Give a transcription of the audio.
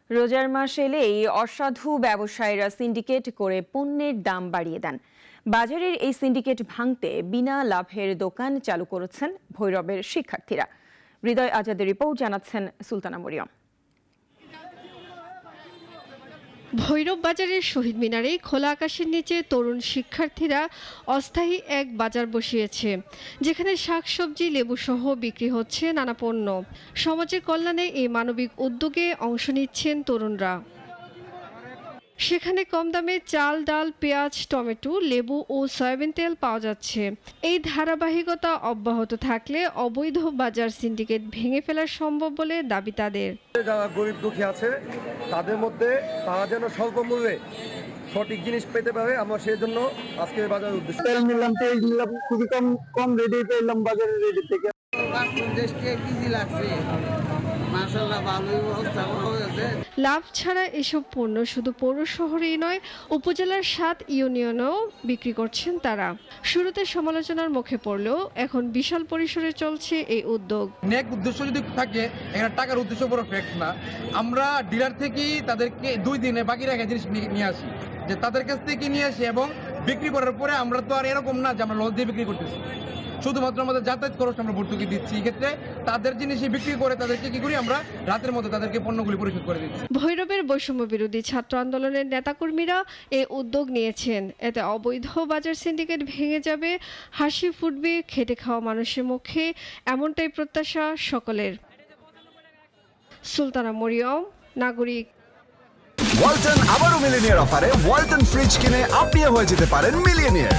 রোজার মাস এলেই অসাধু ব্যবসায়ীরা সিন্ডিকেট করে পণ্যের দাম বাড়িয়ে দেন। বাজারের এই সিন্ডিকেট ভাঙতে বিনা লাভের দোকান চালু করেছেন ভৈরবের শিক্ষার্থীরা। হৃদয় আজাদের রিপোর্ট, জানাচ্ছেন সুলতানা মরিয়ম। ভৈরব বাজারের শহীদ মিনারে খোলা আকাশের নিচে তরুণ শিক্ষার্থীরা অস্থায়ী এক বাজার বসিয়েছে, যেখানে শাকসবজি, লেবু সহ বিক্রি হচ্ছে নানা পণ্য। সমাজের কল্যাণে এই মানবিক উদ্যোগে অংশ নিচ্ছেন তরুণরা। সেখানে কম দামে চাল, ডাল, পেঁয়াজ, টমেটো, লেবু ও সয়াবিন তেল পাওয়া যাচ্ছে। এই ধারাবাহিকতা অব্যাহত থাকলে অবৈধ বাজার সিন্ডিকেট ভেঙে ফেলা সম্ভব বলে দাবি তাদের। যারা গরিব দুঃখী আছে তাদের মধ্যে তারা যেন স্বল্প মূল্যে সঠিক জিনিস পেতে পারে, আমরা সেই জন্য আজকে বাজারের উদ্দেশ্যে তেল নিলাম, পেঁয়াজ নিলাম, খুবই কম রেটে পেলাম বাজারের রেট থেকে। লাভ ছাড়া এসব পণ্য শুধু পৌর শহরেই নয়, উপজেলার 7 ইউনিয়নেও বিক্রি করছেন তারা। শুরুতে সমালোচনার মুখে পড়লেও এখন বিশাল পরিসরে চলছে এই উদ্যোগ। নেক উদ্দেশ্য যদি থাকে, এখানে টাকার উদ্দেশ্য বড় ফ্যাক্ট না। আমরা ডিলার থেকেই তাদেরকে 2 দিনে বাকি রাখা জিনিস নিয়ে আসি, যে তাদের কাছ থেকে নিয়ে আসি এবং বিক্রি করার পরে আমরা তো আর এরকম না যে আমরা লস দিয়ে বিক্রি করতেছি, শুধুমাত্র আমাদের যাতায়াত খরচ আমরা ভর্তুকি দিচ্ছি। এক্ষেত্রে তাদের জিনিসই বিক্রি করে তাদেরকে কি করি, আমরা রাতের মধ্যে তাদেরকে পণ্যগুলি পরিশোধ করে দিচ্ছি। ভৈরবের বৈষম্য বিরোধী ছাত্র আন্দোলনের নেতাকর্মীরা এই উদ্যোগ নিয়েছেন। এতে অবৈধ বাজার সিন্ডিকেট ভেঙে যাবে, হাসি ফুটবে খেটে খাওয়া মানুষের মুখে, এমনটাই প্রত্যাশা সকলের। সুলতানা মরিয়ম, নাগরিক। ওয়ালটন আবারও মিলিনিয়ার অফারে ওয়ালটন ফ্রিজ কিনে আপনিও হয়ে যেতে পারেন মিলিয়নিয়ার।